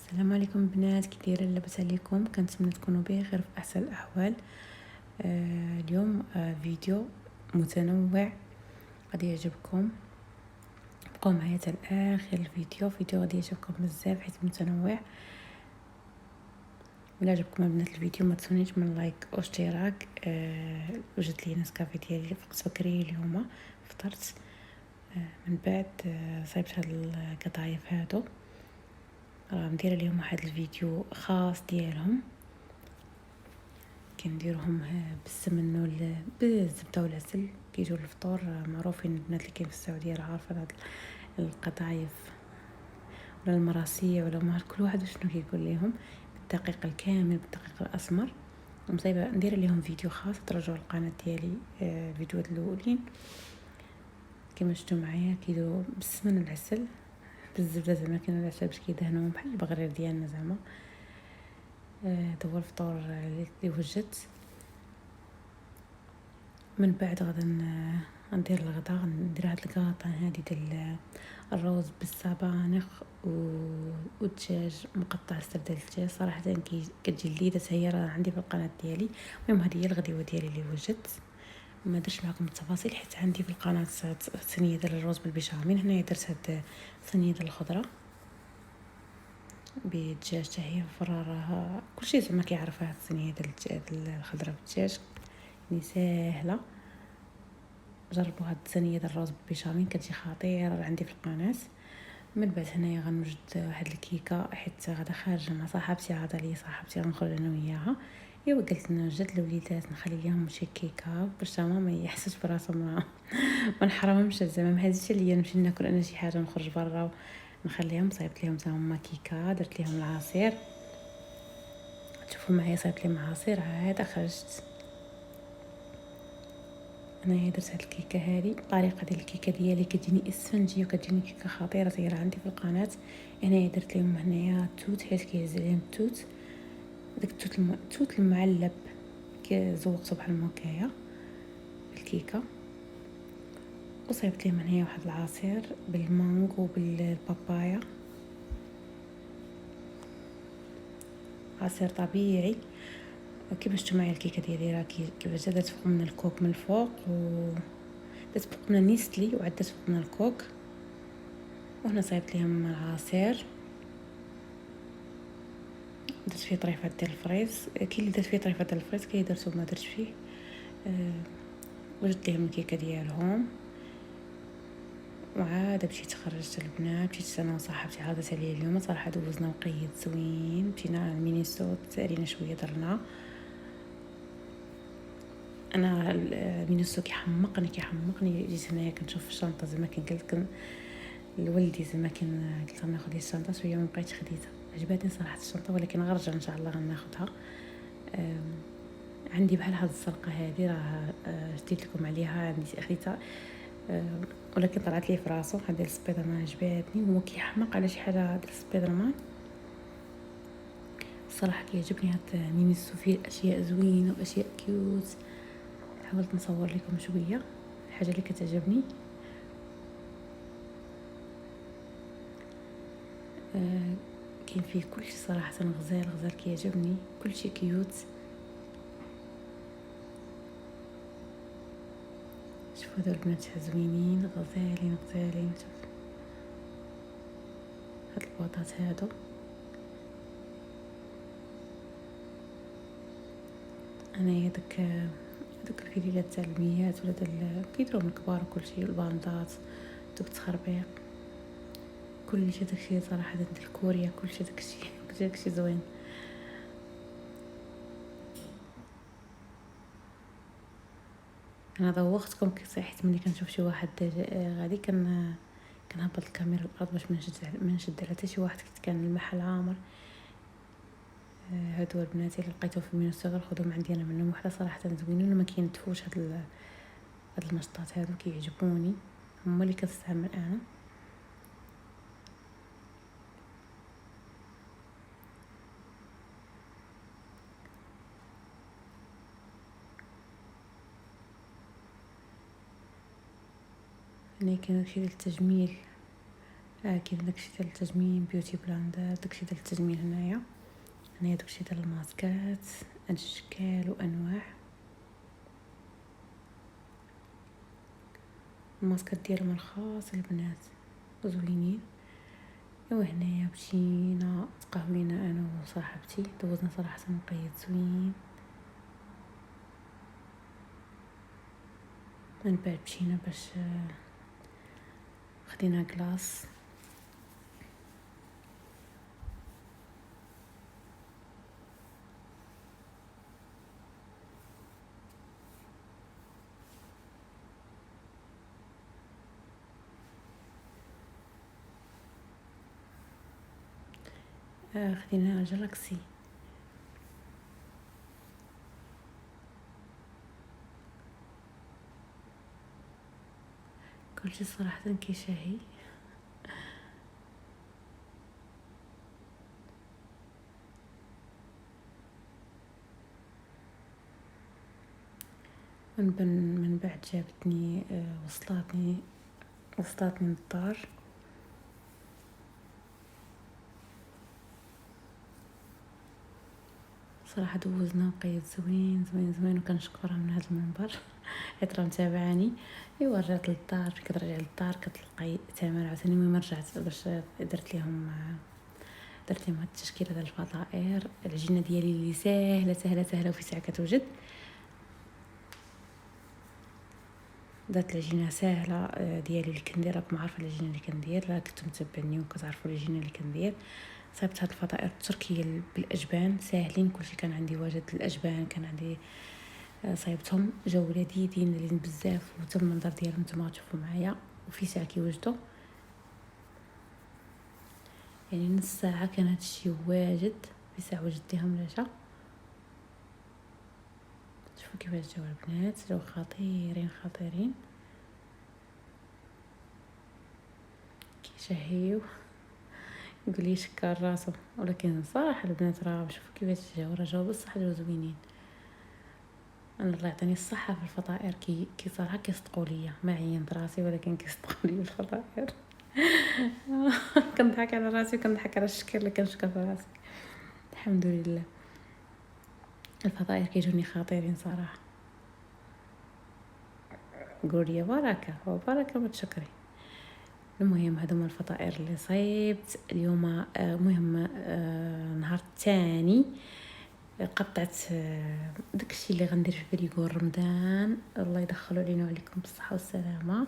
السلام عليكم بنات، كي دايرين؟ لاباس عليكم؟ كنتمنى تكونوا بخير في احسن الاحوال. اليوم فيديو متنوع غادي يعجبكم. بقاو معايا حتى لاخر الفيديو غادي يعجبكم بزاف حيت متنوع. الا عجبكم البنات الفيديو ما تنسونيش من لايك واشتراك. وجدت لي نسكافي ديالي فقت بكري اليوم، فطرت من بعد صايبت هاد القطايف هادو. راه مديره ليهم واحد الفيديو خاص ديالهم، كنديرهم بالسمن بالزبده والعسل كيجيو للفطور. معروفين البنات اللي كاين في السعوديه راه عارفين هاد القطايف ولا المراسيه ولا ما كل واحد شنو كيقول لهم، بالدقيق الكامل بالدقيق الاسمر. ومصايبه ندير لهم فيديو خاص، ترجعوا القناه ديالي الفيديوهات الاولين كما شفتوا معايا كيديروا بالسمن والعسل بالزبده زعما كاين العسل باش كيدهنوهم بحال البغرير ديالنا زعما. هذا هو الفطور اللي وجدت. من بعد غادا ندير الغدا، ندير هاد الكراطان هادي ديال الروز بالسبانخ والدجاج مقطع، سردة الدجاج صراحه كتجي لذيذه. هي راه عندي في القناه ديالي. المهم هذه هي الغديوه ديالي اللي وجدت. ما درتش معكم التفاصيل حيت عندي في القناه صينيه ديال الرز بالبيشاميل. هنايا درت هاد صينيه ديال الخضره بالدجاج حتى هي فرارها كلشي زعما كيعرف هاد الصينيه ديال الخضره بالدجاج يعني ساهله. جربوا هاد الصينيه ديال الرز بالبيشاميل كتجي خطيره عندي في القناه. من بعد هنايا غنوجد واحد الكيكه حيت غادا خارجه مع صاحبتي، عاده لي صاحبتي غنخرج انا وياها. ايوا قلت نوجد الوليدات نخلي ليهم شي كيكه باش ماما ما يحسش براسو ما نحرمهمش زعما. ما هزيتش عليا نمشي ناكل انا شي حاجه نخرج برا ونخليهم. صايبت لهم حتى هما كيكه، درت لهم العصير. تشوفوا معايا صايبت لهم عصير عاد خرجت. انا درت هاد الكيكه هذه. الطريقه ديال الكيكه ديالي كتجيني اسفنجيه وكتجيني كيكه خطيره سيره عندي في القناه. هنايا درت لهم هنايا التوت حيت كيهز عليهم التوت، داك التوت المعلب زوقته بحال هكايا بالكيكه. وصايبت لهم هنايا واحد العصير بالمانغو وبالبابايا، عصير طبيعي. كيفاش شفتوا معايا الكيكه ديالي راه كيفاش درت فوق من الكوك من الفوق، و درت فوق من نيستلي وعاد درت فوق من الكوك. وهنا صايبت لهم العصير، درت فيه طريفات ديال الفريز. كاين اللي درت فيه طريفات ديال الفريز، كاين اللي درت وما درتش فيه. وجدت لهم الكيكه ديالهم وعاد مشيت خرجت البنات. مشيت انا وصاحبتي عرضت عليا اليوم صراحه دوزنا وقيد زوين. مشينا المينيسو سالينا شويه درنا. انا المينيسو كيحمقني جيت هنايا كنشوف الشنطه زعما قلت لولدي زعما قلت ناخذ لي الشنطه شويه ما بقيتش خديتها. عجبتني صراحه الشنطه ولكن غنرجع ان شاء الله غناخذها. عندي بحال هاد الزرقه هذه راه شديت لكم عليها، عندي خديتها ولكن طلعت لي في راسو. هاد ديال سبايدر مان عجباتني. هو كيحمق على شي حاجه ديال سبايدر مان الصراحه كيعجبني. هاد مينيسو فيه اشياء زوينه واشياء كيوت. حاولت نصور لكم شويه الحاجه اللي كتعجبني. كاين فيه كلشي صراحه. غزال كيعجبني كلشي كيوت. شوفوا هذول البنات زوينين غزالين. شوف هاد البواطات هادو. انايا دوك الكليلات تاع الميات ولا ديال كيديروا من الكبار وكلشي، الباندات دوك التخربيق كلشي داكشي صراحه ديال كوريا. كلشي داكشي زوين. انا ذوقتكم حيت ملي كنشوف شي واحد غادي كنهبط الكاميرا الارض باش ما نشد على حتى شي واحد حيت كان المحل عامر. هادو البنات اللي لقيتو في المينستغرام خذوهم عندي انا منهم وحده صراحه زوينين. ما كينتفوش هاد المشطات هادو كيعجبوني، هما اللي كنستعمل انا. هنا كاين شي ديال التجميل كاين داكشي ديال التجميل بيوتي بلاندر، داكشي ديال التجميل هنايا داكشي ديال الماسكات اشكال وانواع. الماسكات ديالهم الخاص البنات زوينين. وهنايا مشينا تقهوينا انا وصاحبتي، دوزنا صراحه مقيد زوين. من بعد مشينا باش خدينا كلاص. خدينا جالاكسي. كلشي صراحه كيشاهي. من بعد جابتني وصلتني للدار. صراحه دوزنا قيد زوين زوين زوين، وكنشكرها من هذا المنبر حيت راه متابعاني. ايوا رجعت للدار، كترجع للدار كتلقاي تمر عاوتاني. المهم رجعت باش درت لهم هاد التشكيله ديال الفطائر. العجينه ديالي اللي ساهله سهله سهله وفي ساعه كتوجد. درت العجينه ساهله ديالي اللي كندير. راكم عارفه العجينه اللي كندير، راه كنتو متبعني وكتعرفوا العجينه اللي كندير. صايبت هاد الفطائر التركيه بالاجبان ساهلين، كلشي كان عندي واجد الاجبان، كان عندي صايبتهم جاو لذيذين بزاف، وتم المنظر ديالهم نتوما تشوفوا معايا. وفي ساعه كيوجدوا، يعني نص ساعه كان هادشي واجد. في ساعه وجدت لهم العشاء. شوفوا كيفاش جاو البنات، جاو خطيرين خطيرين كيشهيو. يقولي شكر راسو. ولكن صراحه البنات راه شوفوا كيفاش جاو بصح جاو زوينين. انا الله يعطيني الصحه في الفطائر. كي صراحه كيصدقوا ليا، ما عينت راسي ولكن كيصدقوا لي الفطائر. كنضحك على راسي وكنضحك على الشكل اللي كنشكل في راسي. الحمد لله الفطائر كيجوني خطيرين صراحه. قولي يا بركه وبركه ما تشكري. المهم هذوما الفطائر اللي صيبت اليوم. مهم نهار الثاني قطعت داكشي اللي غندير في بريغور رمضان. الله يدخلوا علينا وعليكم بالصحه والسلامه.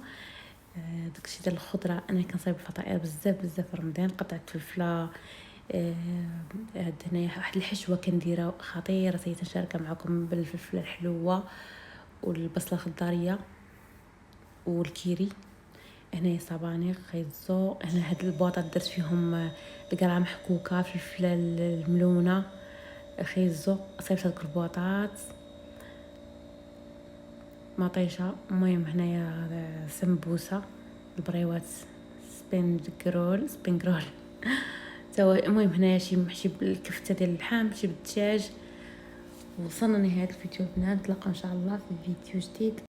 داكشي ديال الخضره. انا كنصايب الفطائر بزاف بزاف في رمضان. قطعت فلفله. هاد هنايا واحد الحشوه كنديرها خطيره، سيت نشاركها معكم بالفلفله الحلوه والبصله الخضاريه والكيري. هنايا صبانيغ خيزو. هنا هاد البواطات درت فيهم القرعه محكوكه، فلفله الملونه خيزو. صيبت هاد البواطات مطيشه. المهم هنايا سمبوسه البريوات سبين رول توا. المهم هنايا شي محشي بالكفته ديال اللحم، محشي بالدجاج. وصلنا لنهايه الفيديو البنات. نتلاقاو ان شاء الله في فيديو جديد.